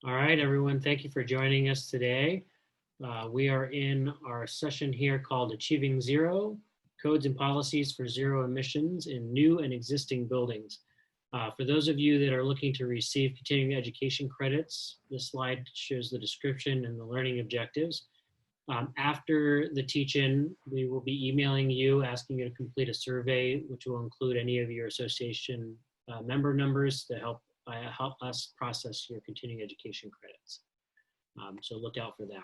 All right, everyone, thank you for joining us today. We are in our session here called Achieving Zero, Codes and Policies for Zero Emissions in New and Existing Buildings. For those of you that are looking to receive continuing education credits, this slide shows the description and the learning objectives. After the teach-in, we will be emailing you, asking you to complete a survey, which will include any of your association member numbers to help us process your continuing education credits. So look out for that.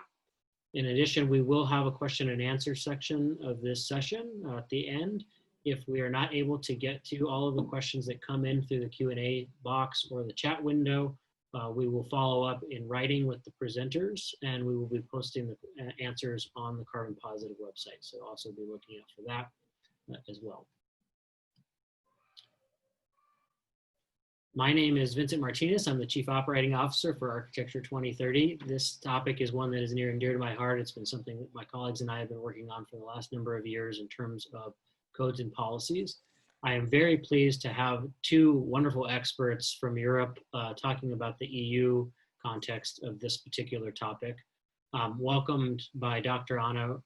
In addition, we will have a question and answer section of this session at the end. If we are not able to get to all of the questions that come in through the Q&A box or the chat window, we will follow up in writing with the presenters, and we will be posting the answers on the CarbonPositive website. So also be looking out for that as well. My name is Vincent Martinez. I'm the Chief Operating Officer for Architecture 2030. This topic is one that is near and dear to my heart. It's been something that my colleagues and I have been working on for the last number of years in terms of codes and policies. I am very pleased to have two wonderful experts from Europe talking about the EU context of this particular topic. Welcomed by Dr. Arianna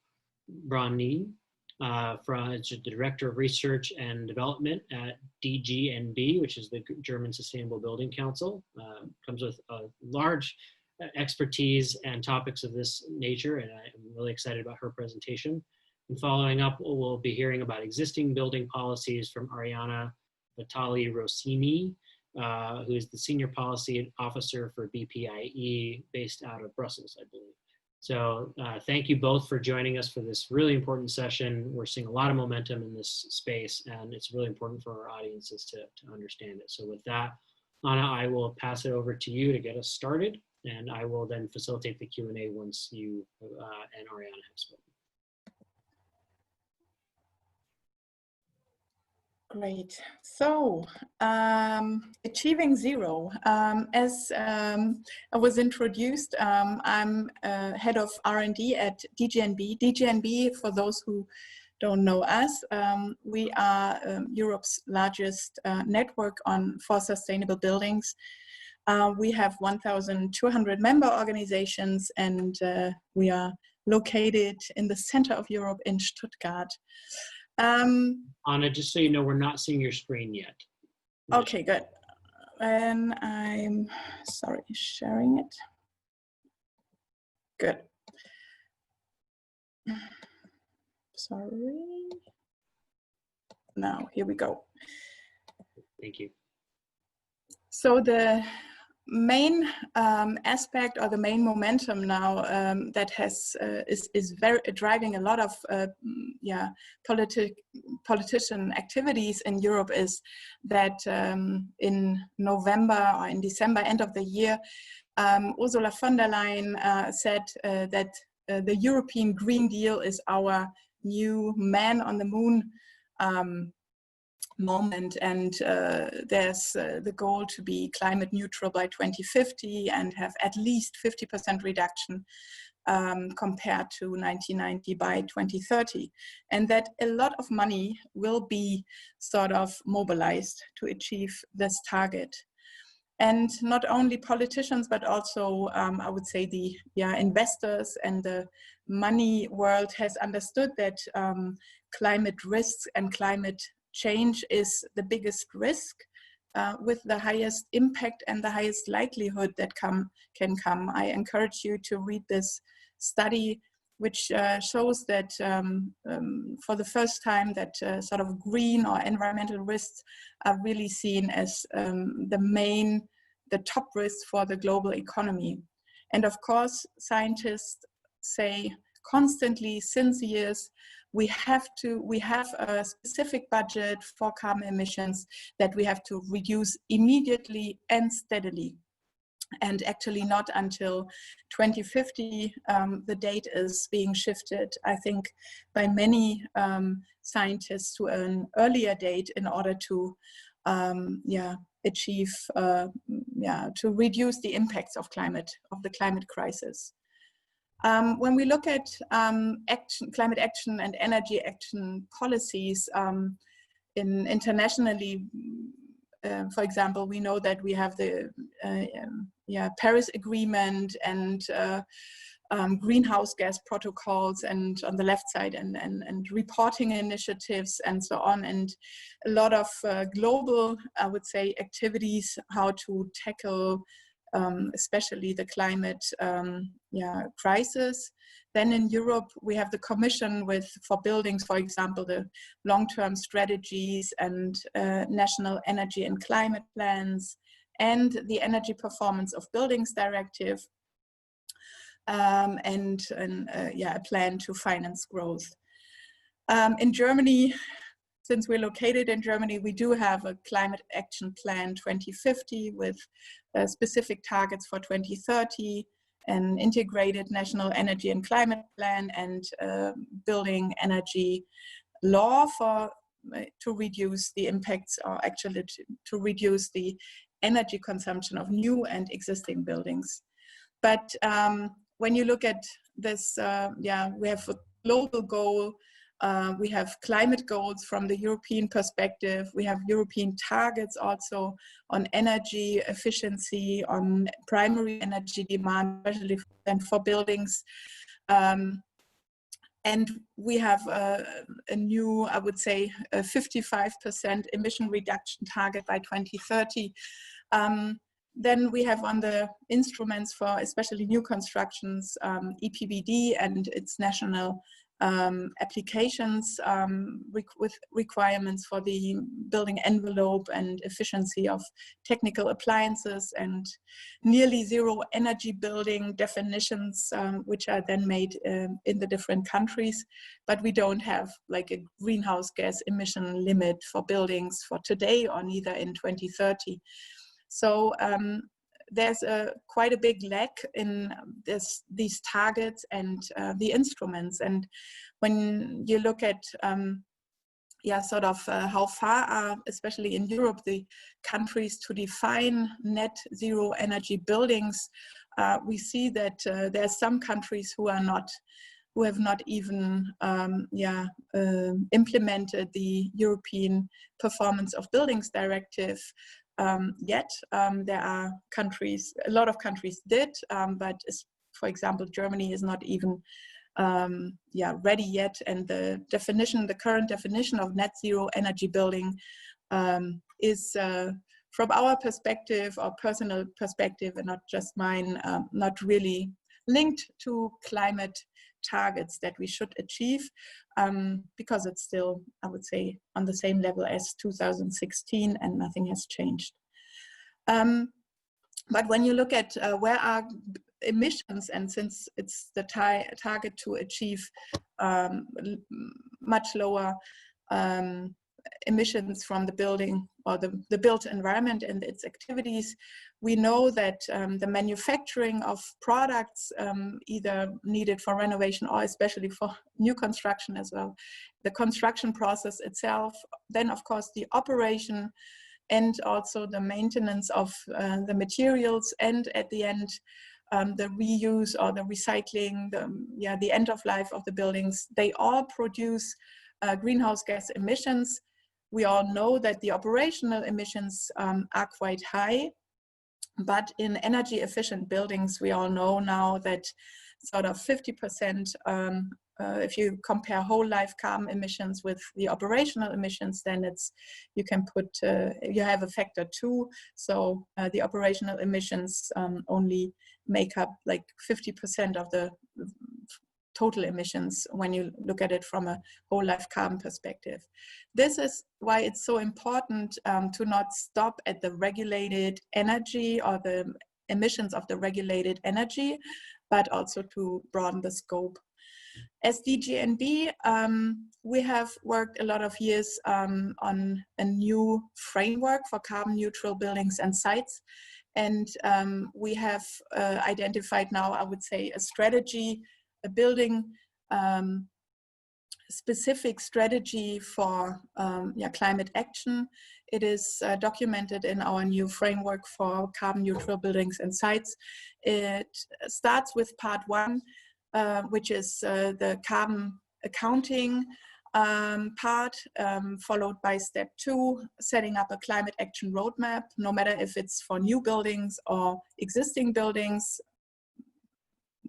Braune, the Director of Research and Development at DGNB, which is the German Sustainable Building Council. Comes with a large expertise and topics of this nature, and I'm really excited about her presentation. And following up, we'll be hearing about existing building policies from Arianna Vitali Roscini, who is the Senior Policy Officer for BPIE based out of Brussels, I believe. So thank you both for joining us for this really important session. We're seeing a lot of momentum in this space, and it's really important for our audiences to understand it. So with that, Anna, I will pass it over to you to get us started, and I will then facilitate the Q&A once you and Arianna have spoken. Great. So, achieving zero. As I was introduced, I'm head of R&D at DGNB. DGNB, for those who don't know us, we are Europe's largest network for sustainable buildings. We have 1,200 member organizations, and we are located in the center of Europe in Stuttgart. Anna, just so you know, we're not seeing your screen yet. Okay, good. And I'm sharing it. Good. Sorry. Now, here we go. Thank you. So the main aspect, or the main momentum now that is very driving a lot of politician activities in Europe is that in November or in December, end of the year, Ursula von der Leyen said that the European Green Deal is our new man on the moon moment, and there's the goal to be climate neutral by 2050 and have at least 50% reduction compared to 1990 by 2030, and that a lot of money will be sort of mobilized to achieve this target. And not only politicians, but also I would say the investors and the money world has understood that climate risks and climate change is the biggest risk with the highest impact and the highest likelihood that can come. I encourage you to read this study, which shows that for the first time that sort of green or environmental risks are really seen as the top risk for the global economy. And of course, scientists say constantly since years, we have a specific budget for carbon emissions that we have to reduce immediately and steadily. And actually not until 2050, the date is being shifted, I think, by many scientists to an earlier date in order to achieve, to reduce the impacts of the climate crisis. When we look at climate action and energy action policies internationally, for example, we know that we have the Paris Agreement and greenhouse gas protocols, and on the left side, and reporting initiatives and so on, and a lot of global, I would say, activities how to tackle especially the climate crisis. Then in Europe, we have the Commission for buildings, for example, the long-term strategies and national energy and climate plans, and the Energy Performance of Buildings Directive, and a plan to finance growth. In Germany, since we're located in Germany, we do have a Climate Action Plan 2050 with specific targets for 2030, an integrated national energy and climate plan, and building energy law to reduce the impacts, or actually to reduce the energy consumption of new and existing buildings. But when you look at this, we have a global goal. We have climate goals from the European perspective. We have European targets also on energy efficiency, on primary energy demand, especially for buildings. And we have a new, I would say, a 55% emission reduction target by 2030. Then we have on the instruments for especially new constructions, EPBD and its national applications with requirements for the building envelope and efficiency of technical appliances, and nearly zero energy building definitions, which are then made in the different countries. But we don't have like a greenhouse gas emission limit for buildings for today, or neither in 2030. So there's quite a big lack in these targets and the instruments. And when you look at how far are, especially in Europe, the countries to define net zero energy buildings, we see that there are some countries who have not even implemented the European Performance of Buildings Directive yet. There are countries, a lot of countries did, but for example, Germany is not even ready yet. And the current definition of net zero energy building is, from our perspective, or personal perspective, and not just mine, not really linked to climate targets that we should achieve, because it's still, I would say, on the same level as 2016, and nothing has changed. But when you look at where are emissions, and since it's the target to achieve much lower emissions from the building, or the built environment and its activities, we know that the manufacturing of products, either needed for renovation or especially for new construction as well, the construction process itself, then of course the operation, and also the maintenance of the materials, and at the end the reuse or the recycling, the end of life of the buildings, they all produce greenhouse gas emissions. We all know that the operational emissions are quite high, but in energy efficient buildings, we all know now that sort of 50%, if you compare whole life carbon emissions with the operational emissions, then you can put, you have a factor 2. So the operational emissions only make up like 50% of the total emissions when you look at it from a whole life carbon perspective. This is why it's so important to not stop at the regulated energy or the emissions of the regulated energy, but also to broaden the scope. As DGNB, we have worked a lot of years on a new framework for carbon neutral buildings and sites. And we have identified now, I would say, a strategy, a building specific strategy for climate action. It is documented in our new framework for carbon neutral buildings and sites. It starts with part 1, which is the carbon accounting, part, followed by step 2, setting up a climate action roadmap, no matter if it's for new buildings or existing buildings,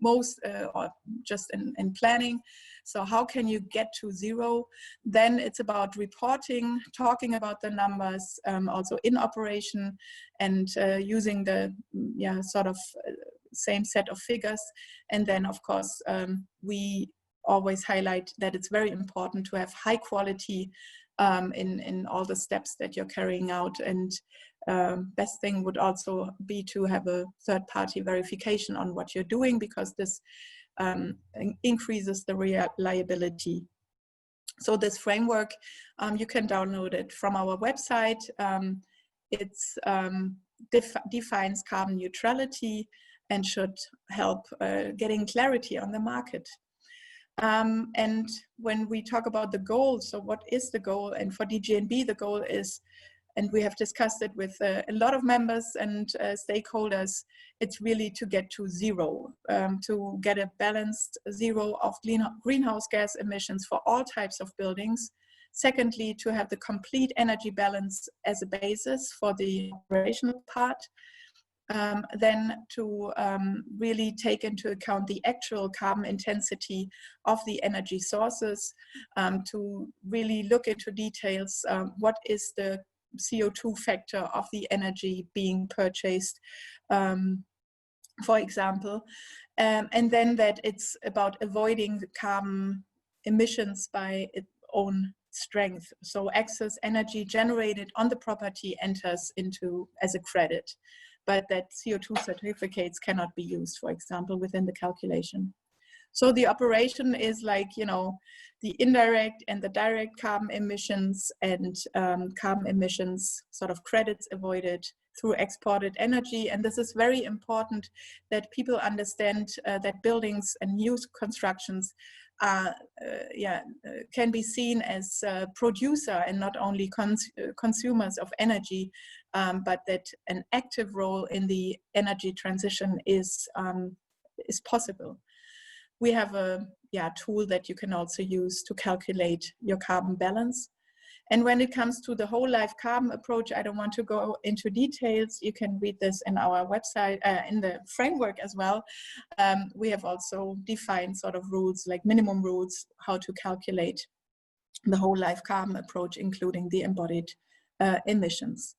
or just in planning. So how can you get to zero? Then it's about reporting, talking about the numbers, also in operation, and using the sort of same set of figures. And then of course we always highlight that it's very important to have high quality in all the steps that you're carrying out. And best thing would also be to have a third-party verification on what you're doing, because this increases the reliability. So this framework, you can download it from our website. It defines carbon neutrality and should help getting clarity on the market. And when we talk about the goal, so what is the goal? And for DGNB, the goal is, and we have discussed it with a lot of members and stakeholders, it's really to get to zero, to get a balanced zero of greenhouse gas emissions for all types of buildings. Secondly, to have the complete energy balance as a basis for the operational part. Then to really take into account the actual carbon intensity of the energy sources, to really look into details, what is the CO2 factor of the energy being purchased, for example, and then that it's about avoiding the carbon emissions by its own strength. So excess energy generated on the property enters into as a credit, but that CO2 certificates cannot be used, for example, within the calculation. So the operation is like, you know, the indirect and the direct carbon emissions, and carbon emissions sort of credits avoided through exported energy. And this is very important that people understand that buildings and new constructions are, can be seen as a producer and not only consumers of energy, but that an active role in the energy transition is possible. We have a tool that you can also use to calculate your carbon balance. And when it comes to the whole life carbon approach, I don't want to go into details. You can read this in our website, in the framework as well. We have also defined sort of rules, like minimum rules, how to calculate the whole life carbon approach, including the embodied emissions.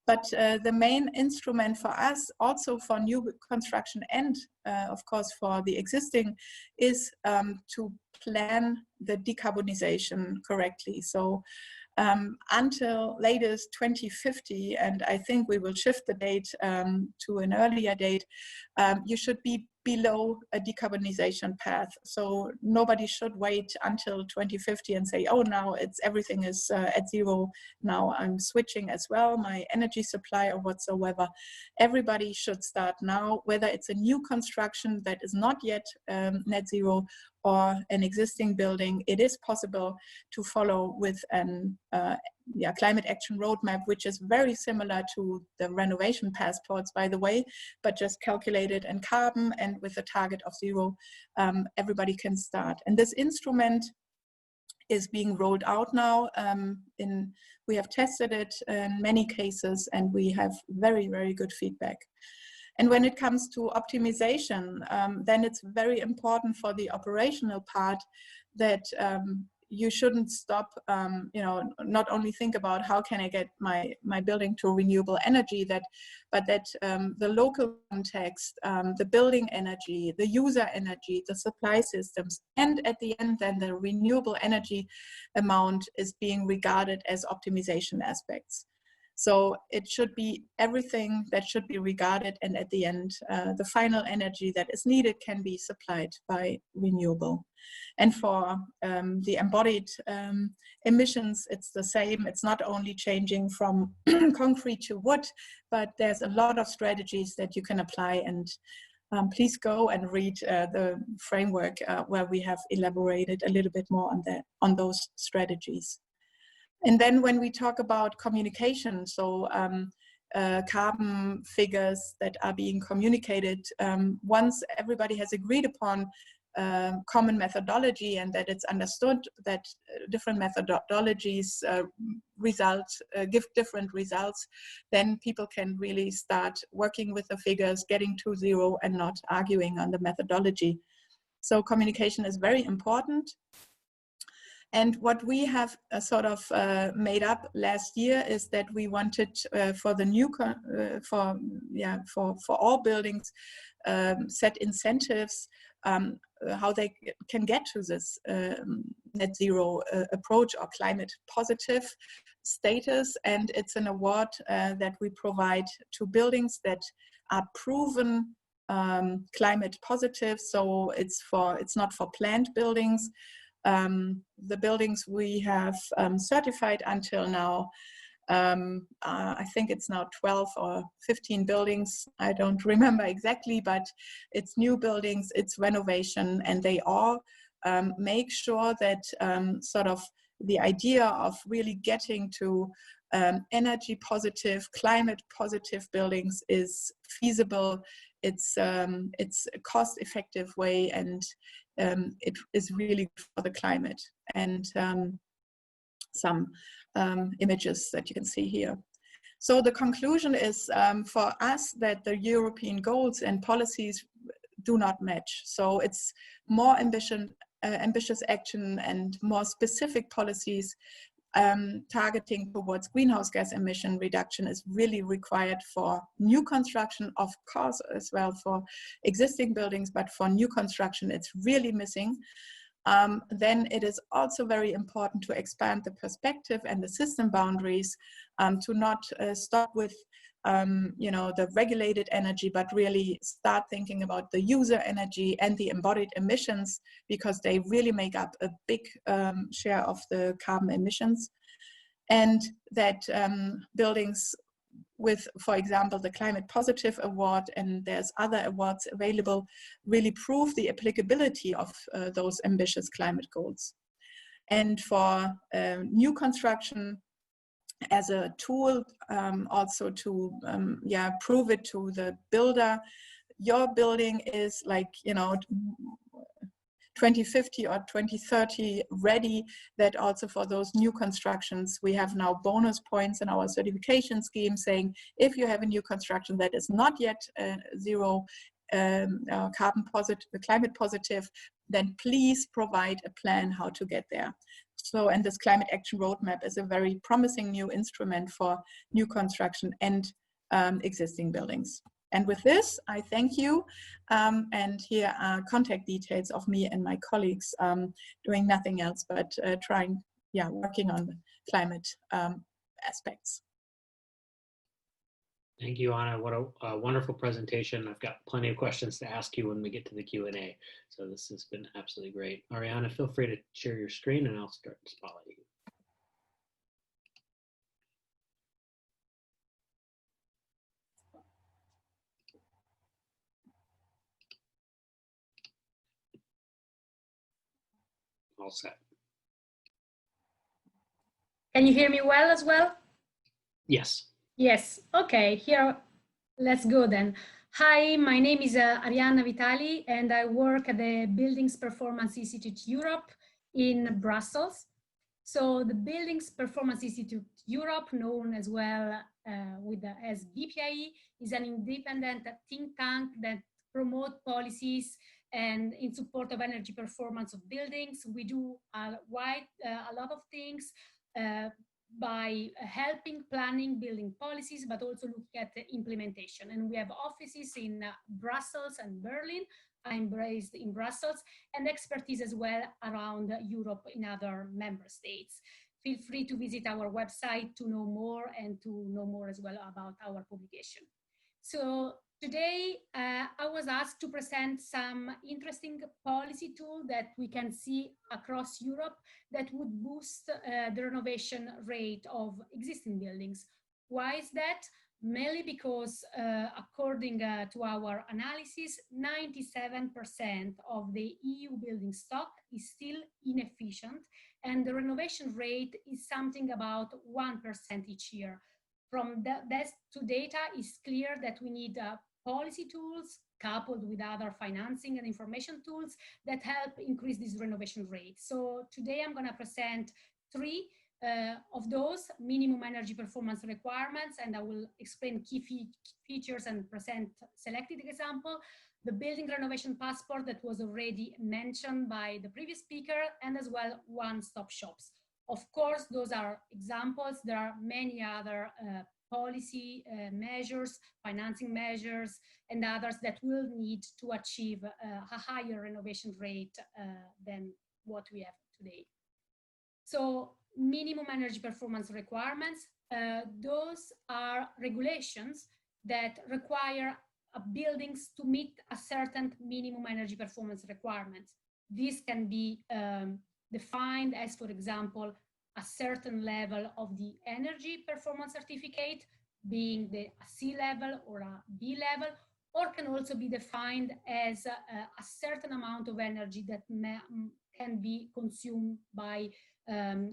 But the main instrument for us, also for new construction and of course for the existing, is to plan the decarbonization correctly. So until latest 2050, and I think we will shift the date to an earlier date, you should be below a decarbonization path. So nobody should wait until 2050 and say, oh, now everything is at zero. Now I'm switching as well, my energy supply or whatsoever. Everybody should start now, whether it's a new construction that is not yet net zero or an existing building. It is possible to follow with an climate action roadmap, which is very similar to the renovation passports, by the way, but just calculated in carbon and with a target of zero. Everybody can start. And this instrument is being rolled out now. We have tested it in many cases, and we have very, very good feedback. And when it comes to optimization, then it's very important for the operational part that you shouldn't stop, not only think about how can I get my building to renewable energy, but that the local context, the building energy, the user energy, the supply systems, and at the end then the renewable energy amount is being regarded as optimization aspects. So it should be everything that should be regarded, and at the end, the final energy that is needed can be supplied by renewable. And for the embodied emissions, it's the same. It's not only changing from concrete to wood, but there's a lot of strategies that you can apply. And please go and read the framework where we have elaborated a little bit more on those strategies. And then when we talk about communication, so carbon figures that are being communicated, once everybody has agreed upon common methodology, and that it's understood that different methodologies give different results, then people can really start working with the figures, getting to zero and not arguing on the methodology. So communication is very important. And what we have sort of made up last year is that we wanted for the new for all buildings set incentives how they can get to this net zero approach or climate positive status. And it's an award that we provide to buildings that are proven climate positive. So it's not for planned buildings. The buildings we have certified until now, I think it's now 12 or 15 buildings. I don't remember exactly, but it's new buildings, it's renovation, and they all make sure that sort of the idea of really getting to energy positive, climate positive buildings is feasible. It's a cost effective way, and it is really good for the climate. And some images that you can see here. So the conclusion is for us that the European goals and policies do not match. So it's more ambitious action and more specific policies targeting towards greenhouse gas emission reduction is really required for new construction, of course, as well for existing buildings, but for new construction, it's really missing. Then it is also very important to expand the perspective and the system boundaries to not stop with the regulated energy, but really start thinking about the user energy and the embodied emissions, because they really make up a big share of the carbon emissions. And that buildings with, for example, the Climate Positive Award, and there's other awards available, really prove the applicability of those ambitious climate goals. And for new construction, as a tool also to prove it to the builder, your building is like 2050 or 2030 ready. That also for those new constructions, we have now bonus points in our certification scheme saying if you have a new construction that is not yet zero carbon positive, climate positive, then please provide a plan how to get there. So, and this climate action roadmap is a very promising new instrument for new construction and existing buildings. And with this, I thank you. And here are contact details of me and my colleagues doing nothing else but working on the climate aspects. Thank you, Anna. What a wonderful presentation. I've got plenty of questions to ask you when we get to the Q&A. So this has been absolutely great. Arianna, feel free to share your screen and I'll start spotlighting you. All set. Can you hear me well as well? Yes. Yes. Okay, here, let's go then. Hi, my name is Arianna Vitali, and I work at the Buildings Performance Institute Europe in Brussels. So the Buildings Performance Institute Europe, known as well as BPIE, is an independent think tank that promotes policies and in support of energy performance of buildings. We do a lot of things by helping planning building policies, but also looking at the implementation. And we have offices in Brussels and Berlin. I'm based in Brussels, and expertise as well around Europe in other member states. Feel free to visit our website to know more and to know more as well about our publication. So today I was asked to present some interesting policy tool that we can see across Europe that would boost the renovation rate of existing buildings. Why is that? Mainly because according to our analysis, 97% of the EU building stock is still inefficient, and the renovation rate is something about 1% each year. From these two data, it's clear that we need policy tools coupled with other financing and information tools that help increase this renovation rate. So today I'm going to present three of those minimum energy performance requirements, and I will explain key features and present selected example. The building renovation passport that was already mentioned by the previous speaker, and as well one-stop shops. Of course, those are examples. There are many other policy measures, financing measures, and others that will need to achieve a higher renovation rate than what we have today. So minimum energy performance requirements, those are regulations that require buildings to meet a certain minimum energy performance requirements. This can be defined as, for example, a certain level of the energy performance certificate, being a C level or a B level, or can also be defined as a certain amount of energy that can be consumed by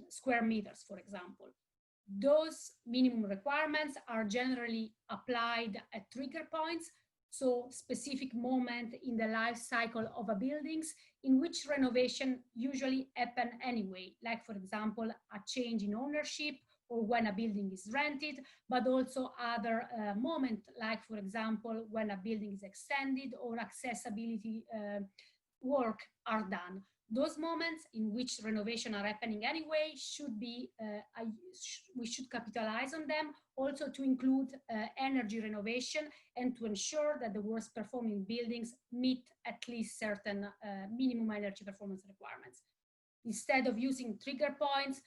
square meters, for example. Those minimum requirements are generally applied at trigger points, so specific moment in the life cycle of a buildings in which renovation usually happen anyway, like for example, a change in ownership or when a building is rented, but also other moments, like for example, when a building is extended or accessibility work are done. Those moments in which renovation are happening anyway should be, we should capitalize on them, also to include energy renovation and to ensure that the worst performing buildings meet at least certain minimum energy performance requirements. Instead of using trigger points,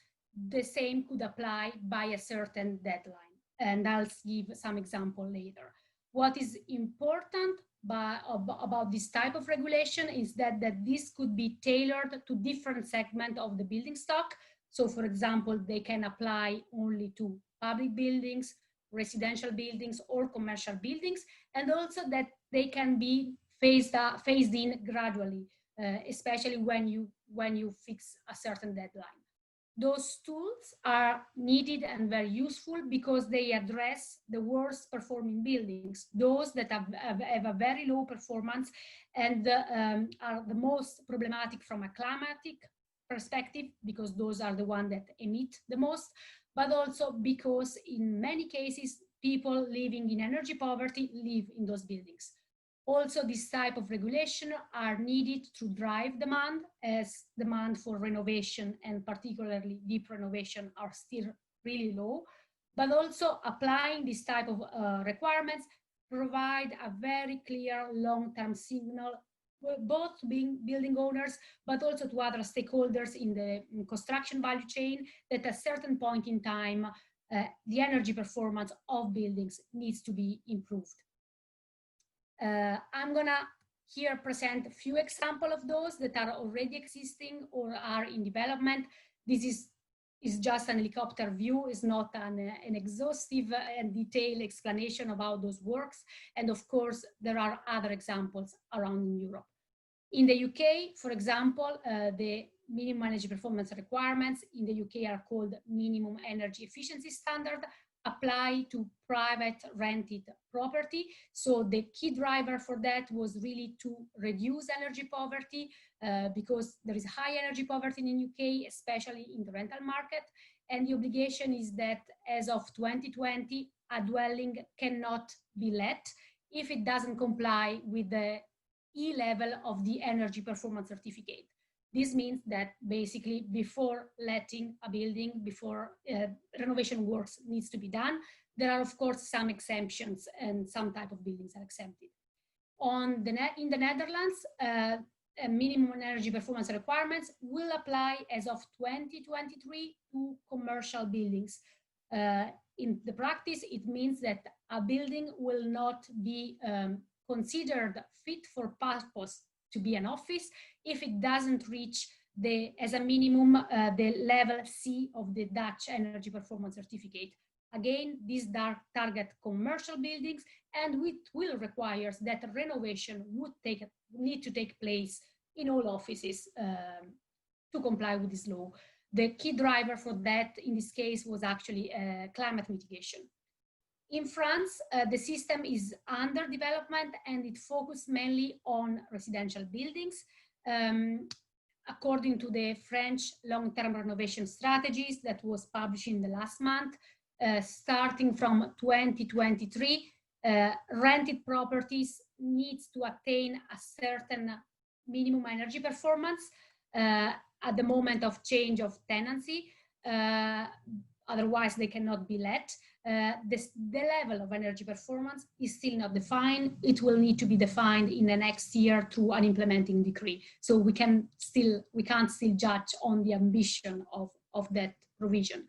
the same could apply by a certain deadline. And I'll give some example later. What is important about this type of regulation is that this could be tailored to different segments of the building stock. So for example, they can apply only to public buildings, residential buildings, or commercial buildings, and also that they can be phased in gradually, especially when you fix a certain deadline. Those tools are needed and very useful because they address the worst performing buildings, those that have a very low performance and are the most problematic from a climatic perspective, because those are the ones that emit the most, but also because in many cases, people living in energy poverty live in those buildings. Also, this type of regulation are needed to drive demand, as demand for renovation and particularly deep renovation are still really low, but also applying this type of requirements provide a very clear long-term signal, both to building owners, but also to other stakeholders in the construction value chain, that at a certain point in time, the energy performance of buildings needs to be improved. I'm gonna here present a few examples of those that are already existing or are in development. This is just an helicopter view, is not an exhaustive and detailed explanation about those works. And of course, there are other examples around in Europe. In the UK, for example, the minimum energy performance requirements in the UK are called minimum energy efficiency standard, apply to private rented property. So the key driver for that was really to reduce energy poverty because there is high energy poverty in the UK, especially in the rental market. And the obligation is that as of 2020, a dwelling cannot be let if it doesn't comply with the E level of the energy performance certificate. This means that basically before letting a building, before renovation works needs to be done, there are of course some exemptions and some type of buildings are exempted. In the Netherlands, minimum energy performance requirements will apply as of 2023 to commercial buildings. In the practice, it means that a building will not be considered fit for purpose to be an office if it doesn't reach as a minimum the level C of the Dutch energy performance certificate. Again, these target commercial buildings, and it will require that renovation would need to take place in all offices to comply with this law. The key driver for that in this case was actually climate mitigation. In France, the system is under development and it focuses mainly on residential buildings. According to the French long-term renovation strategies that was published in the last month, starting from 2023, rented properties needs to attain a certain minimum energy performance at the moment of change of tenancy. Otherwise, they cannot be let. The level of energy performance is still not defined. It will need to be defined in the next year through an implementing decree. So we can't still judge on the ambition of that provision.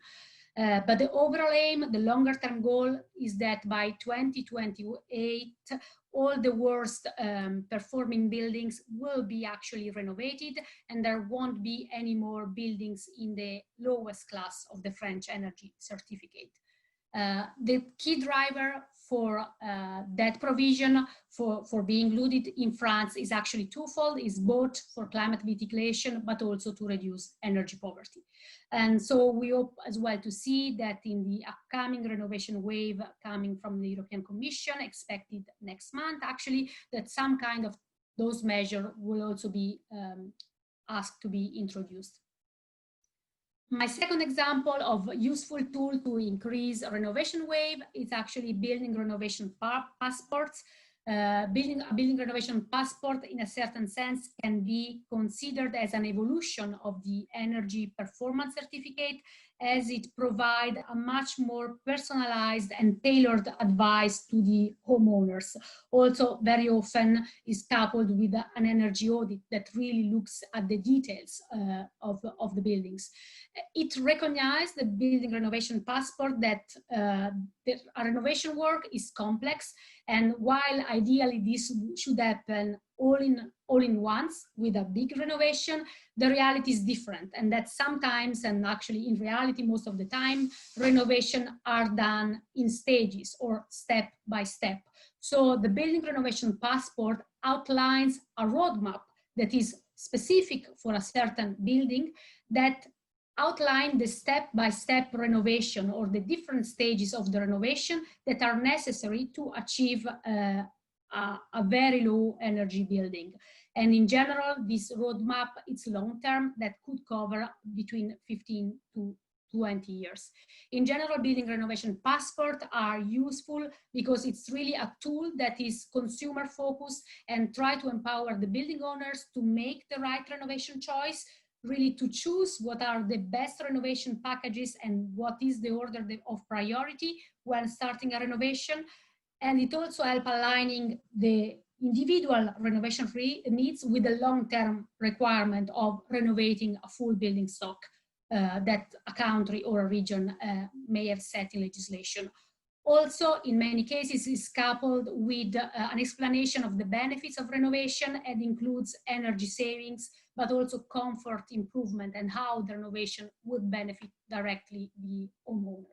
But the overall aim, the longer term goal, is that by 2028, all the worst performing buildings will be actually renovated and there won't be any more buildings in the lowest class of the French energy certificate. The key driver for that provision for being included in France is actually twofold. Is both for climate mitigation, but also to reduce energy poverty. And so we hope as well to see that in the upcoming renovation wave coming from the European Commission, expected next month, actually, that some kind of those measures will also be asked to be introduced. My second example of useful tool to increase renovation wave is actually building renovation passports. Building renovation passport, in a certain sense, can be considered as an evolution of the energy performance certificate, as it provides a much more personalized and tailored advice to the homeowners. Also, very often is coupled with an energy audit that really looks at the details of the buildings. It recognizes the building renovation passport that the renovation work is complex, and while ideally this should happen all in once with a big renovation, the reality is different, and that sometimes, and actually in reality most of the time, renovation are done in stages or step by step. So the building renovation passport outlines a roadmap that is specific for a certain building, that outline the step-by-step renovation or the different stages of the renovation that are necessary to achieve a very low energy building. And in general, this roadmap, it's long-term, that could cover between 15 to 20 years. In general, building renovation passports are useful because it's really a tool that is consumer focused and try to empower the building owners to make the right renovation choice, really to choose what are the best renovation packages and what is the order of priority when starting a renovation. And it also helps aligning the individual renovation needs with the long-term requirement of renovating a full building stock that a country or a region may have set in legislation. Also, in many cases, is coupled with an explanation of the benefits of renovation and includes energy savings, but also comfort improvement and how the renovation would benefit directly the homeowner.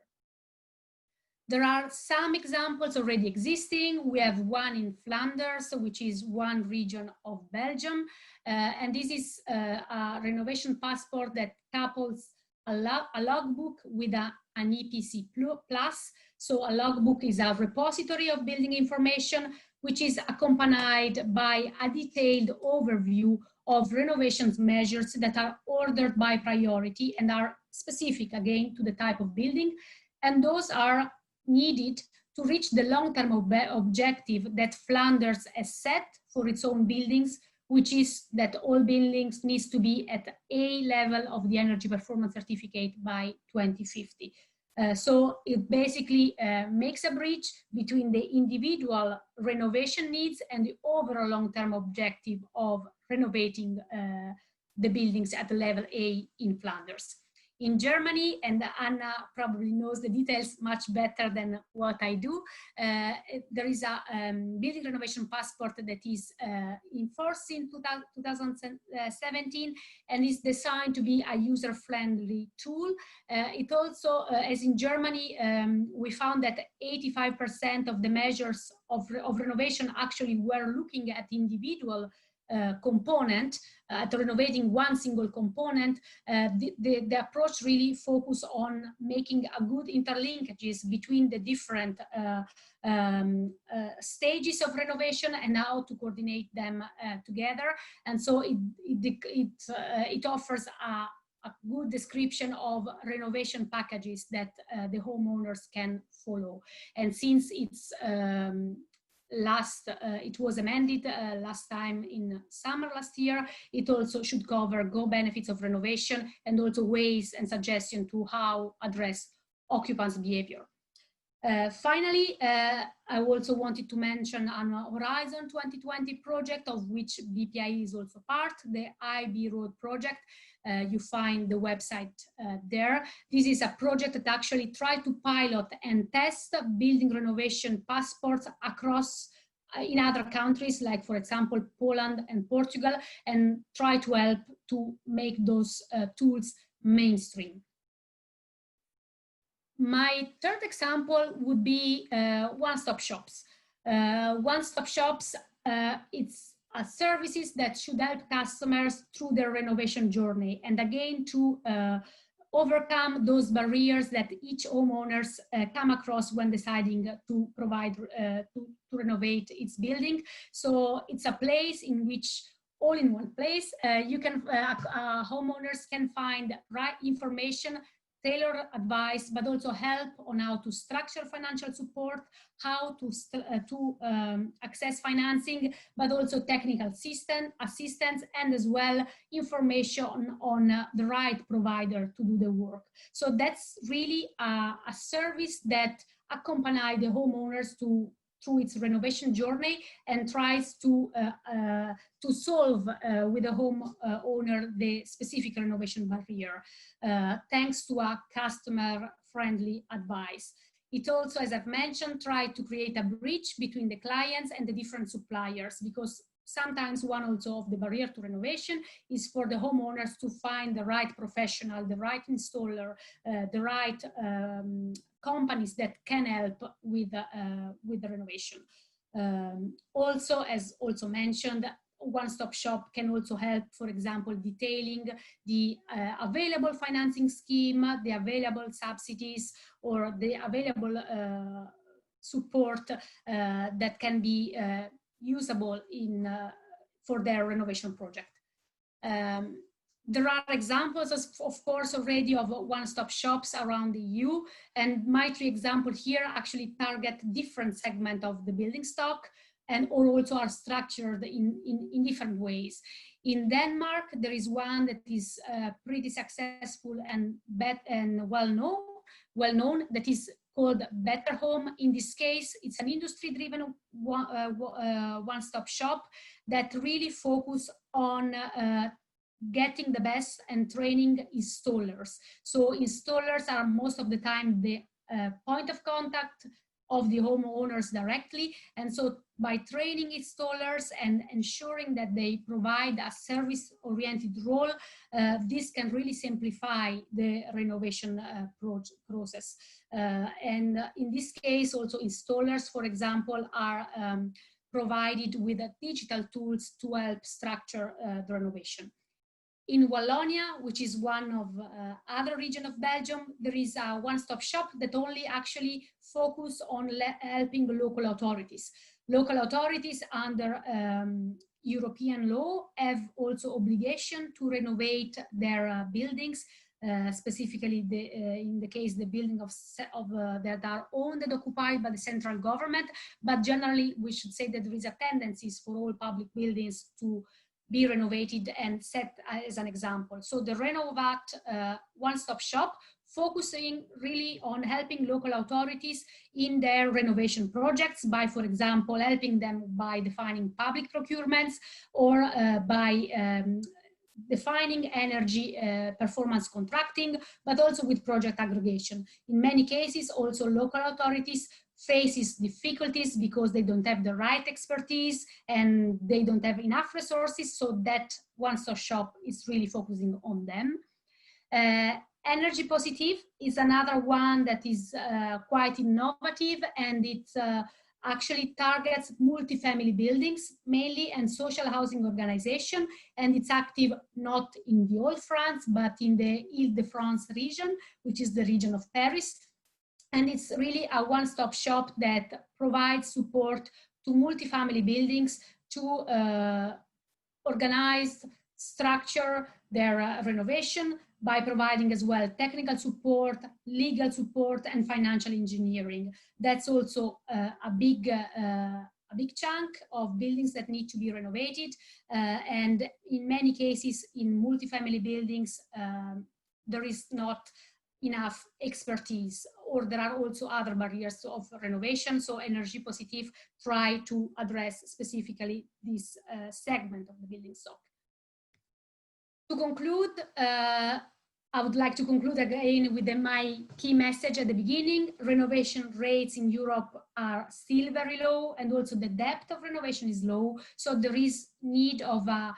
There are some examples already existing. We have one in Flanders, which is one region of Belgium. And this is a renovation passport that couples a logbook with an EPC plus. So a logbook is a repository of building information, which is accompanied by a detailed overview of renovations measures that are ordered by priority and are specific, again, to the type of building. And those are needed to reach the long-term objective that Flanders has set for its own buildings, which is that all buildings needs to be at A level of the energy performance certificate by 2050. So it basically makes a bridge between the individual renovation needs and the overall long-term objective of renovating the buildings at the level A in Flanders. In Germany, and Anna probably knows the details much better than what I do, there is a building renovation passport that is in force in 2017 and is designed to be a user-friendly tool. It also, as in Germany, we found that 85% of the measures of renovation actually were looking at individual component, at renovating one single component, the approach really focus on making a good interlinkages between the different stages of renovation and how to coordinate them together. And so it offers a good description of renovation packages that the homeowners can follow. And since it's it was amended last time in summer last year, it also should cover benefits of renovation and also ways and suggestions to how address occupants' behavior. Finally, I also wanted to mention an Horizon 2020 project of which BPIE is also part, the IB Road project. You find the website there. This is a project that actually tried to pilot and test building renovation passports across in other countries, like for example, Poland and Portugal, and try to help to make those tools mainstream. My third example would be one-stop shops. One-stop shops, it's services that should help customers through their renovation journey, and again to overcome those barriers that each homeowners come across when deciding to provide to renovate its building. So it's a place in which all in one place you can homeowners can find right information, tailored advice, but also help on how to structure financial support, how to access financing, but also technical assistance, and as well information on the right provider to do the work. So that's really a service that accompanies the homeowners through its renovation journey and tries to solve with the home owner the specific renovation barrier, thanks to a customer-friendly advice. It also, as I've mentioned, tried to create a bridge between the clients and the different suppliers, because sometimes one also of the barrier to renovation is for the homeowners to find the right professional, the right installer, the right companies that can help with the renovation. Also, as also mentioned, one-stop shop can also help, for example, detailing the available financing scheme, the available subsidies, or the available support that can be usable for their renovation project. There are examples, of course, already of one-stop shops around the EU, and my three examples here actually target different segments of the building stock, and also are structured in different ways. In Denmark, there is one that is pretty successful and well-known, that is called Better Home. In this case, it's an industry-driven one-stop shop that really focus on getting the best and training installers. So installers are most of the time the point of contact of the homeowners directly, and so by training installers and ensuring that they provide a service-oriented role, this can really simplify the renovation process. And in this case, also installers, for example, are provided with digital tools to help structure the renovation. In Wallonia, which is one of other region of Belgium, there is a one-stop shop that only actually focus on helping local authorities. Local authorities under European law have also obligation to renovate their buildings, specifically in the case the building that are owned and occupied by the central government, but generally we should say that there is a tendency for all public buildings to be renovated and set as an example. So the Renovat one-stop shop focusing really on helping local authorities in their renovation projects by, for example, helping them by defining public procurements or by defining energy performance contracting, but also with project aggregation. In many cases, also local authorities faces difficulties because they don't have the right expertise and they don't have enough resources, so that one-stop shop is really focusing on them. Energy Positive is another one that is quite innovative, and it's actually targets multifamily buildings mainly and social housing organization, and it's active not in the old France but in the Ile-de-France region, which is the region of Paris. And it's really a one-stop shop that provides support to multifamily buildings to organize, structure their renovation by providing as well technical support, legal support, and financial engineering. That's also a big chunk of buildings that need to be renovated. And in many cases, in multifamily buildings, there is not enough expertise, or there are also other barriers of renovation. So Energy Positive try to address specifically this segment of the building stock. To conclude, I would like to conclude again with my key message at the beginning. Renovation rates in Europe are still very low, and also the depth of renovation is low. So there is need of a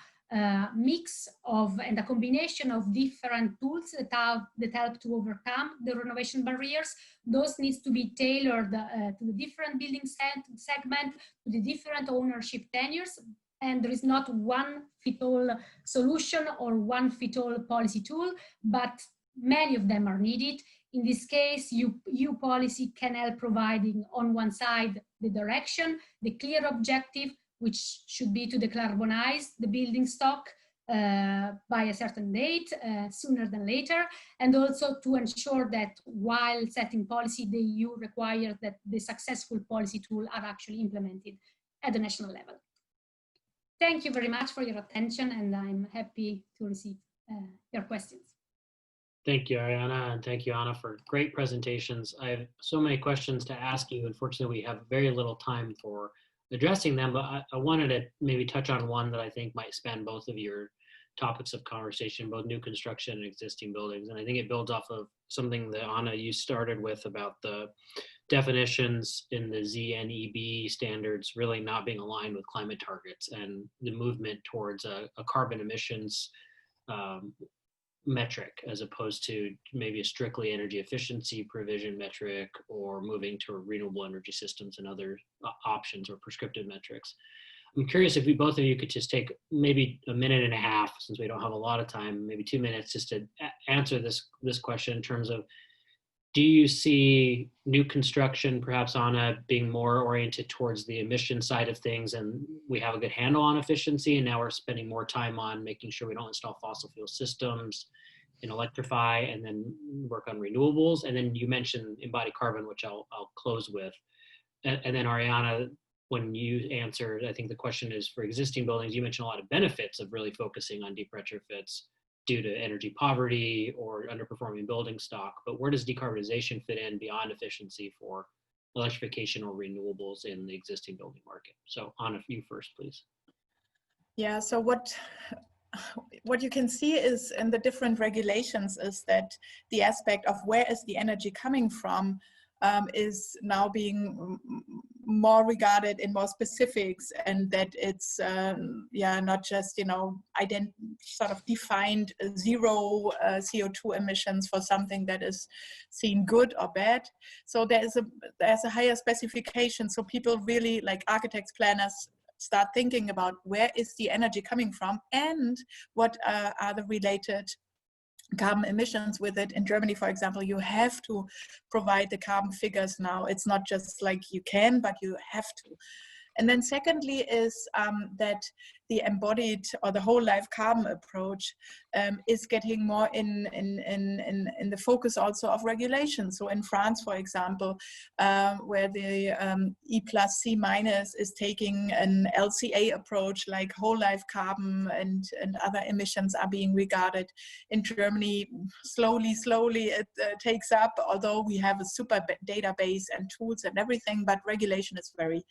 mix of and a combination of different tools that help to overcome the renovation barriers. Those needs to be tailored to the different building segment, to the different ownership tenures, and there is not one fit-all solution or one fit-all policy tool, but many of them are needed. In this case, EU policy can help providing on one side the direction, the clear objective, which should be to decarbonize the building stock by a certain date, sooner than later, and also to ensure that while setting policy, the EU requires that the successful policy tools are actually implemented at the national level. Thank you very much for your attention, and I'm happy to receive your questions. Thank you, Arianna, and thank you, Anna, for great presentations. I have so many questions to ask you. Unfortunately, we have very little time for addressing them, but I wanted to maybe touch on one that I think might span both of your topics of conversation, both new construction and existing buildings. And I think it builds off of something that, Anna, you started with about the definitions in the DGNB standards really not being aligned with climate targets and the movement towards a carbon emissions metric, as opposed to maybe a strictly energy efficiency provision metric, or moving to renewable energy systems and other options or prescriptive metrics. I'm curious if both of you could just take maybe a minute and a half, since we don't have a lot of time, maybe 2 minutes, just to answer this question in terms of, do you see new construction, perhaps, Anna, being more oriented towards the emission side of things, and we have a good handle on efficiency, and now we're spending more time on making sure we don't install fossil fuel systems and electrify, and then work on renewables? And then you mentioned embodied carbon, which I'll close with. And then Arianna, when you answered, I think the question is for existing buildings, you mentioned a lot of benefits of really focusing on deep retrofits due to energy poverty or underperforming building stock, but where does decarbonization fit in beyond efficiency for electrification or renewables in the existing building market? So Anna, you first, please. Yeah, so what you can see is in the different regulations is that the aspect of where is the energy coming from is now being more regarded in more specifics, and that it's not just sort of defined zero CO2 emissions for something that is seen good or bad. So there's a higher specification, so people really, like architects, planners, start thinking about where is the energy coming from and what are the related carbon emissions with it. In Germany, for example, you have to provide the carbon figures now. It's not just like you can, but you have to. And then secondly is that the embodied or the whole life carbon approach is getting more in the focus also of regulation. So in France, for example, where the E+C- is taking an LCA approach, like whole life carbon and other emissions are being regarded. In Germany, slowly it takes up, although we have a super database and tools and everything, but regulation is very,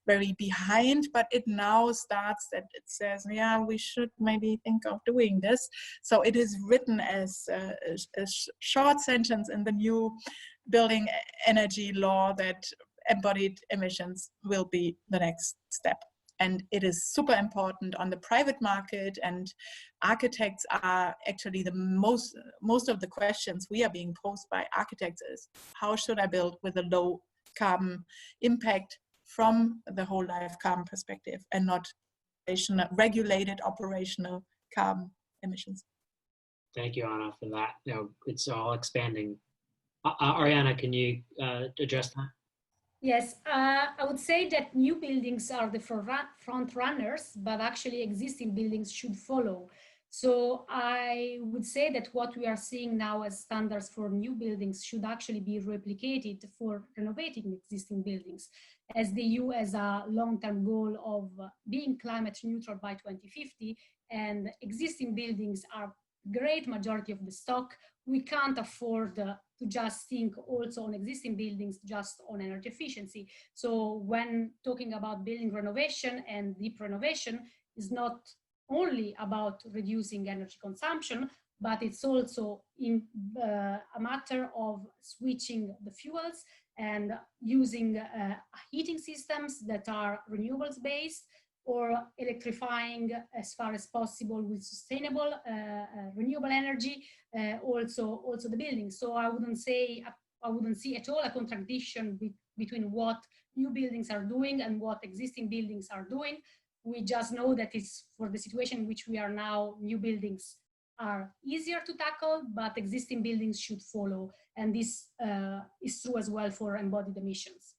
very behind. But it now starts that it says, yeah, we should maybe think of doing this. So it is written as a short sentence in the new building energy law that embodied emissions will be the next step. And it is super important on the private market, and architects are actually the most of the questions we are being posed by architects is, how should I build with a low carbon impact from the whole life carbon perspective and not regulated operational carbon emissions. Thank you, Anna, for that. No, it's all expanding. Arianna, can you address that? Yes, I would say that new buildings are the front runners, but actually existing buildings should follow. So I would say that what we are seeing now as standards for new buildings should actually be replicated for renovating existing buildings, as the EU has a long-term goal of being climate neutral by 2050, and existing buildings are great majority of the stock. We can't afford to just think also on existing buildings, just on energy efficiency. So when talking about building renovation and deep renovation, is not only about reducing energy consumption, but it's also a matter of switching the fuels and using heating systems that are renewables based, or electrifying as far as possible with sustainable renewable energy, also the buildings. So I wouldn't see at all a contradiction between what new buildings are doing and what existing buildings are doing. We just know that it's for the situation in which we are now, new buildings are easier to tackle, but existing buildings should follow. And this is true as well for embodied emissions.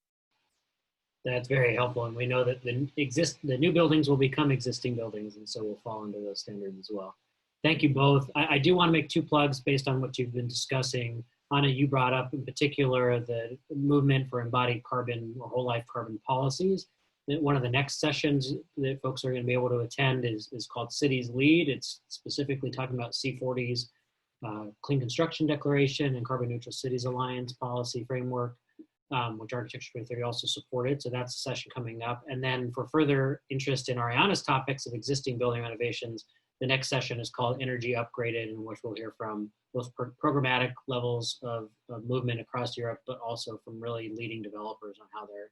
That's very helpful, and we know that the new buildings will become existing buildings, and so will fall under those standards as well. Thank you both. I do want to make two plugs based on what you've been discussing. Anna, you brought up in particular the movement for embodied carbon or whole life carbon policies. One of the next sessions that folks are going to be able to attend is called Cities Lead. It's specifically talking about C40's Clean Construction Declaration and Carbon Neutral Cities Alliance policy framework, which Architecture 2030 also supported. So that's a session coming up. And then for further interest in Arianna's topics of existing building renovations, the next session is called Energy Upgraded, in which we'll hear from both programmatic levels of movement across Europe, but also from really leading developers on how they're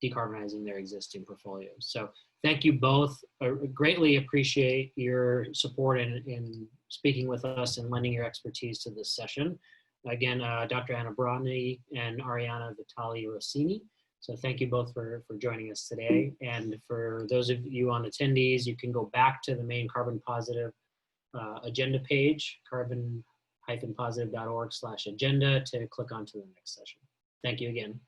decarbonizing their existing portfolios. So thank you both. I greatly appreciate your support in speaking with us and lending your expertise to this session. Again, Dr. Anna Braune and Arianna Vitali Roscini. So thank you both for joining us today. And for those of you on attendees, you can go back to the main CarbonPositive agenda page, carbon-positive.org/agenda, to click onto the next session. Thank you again.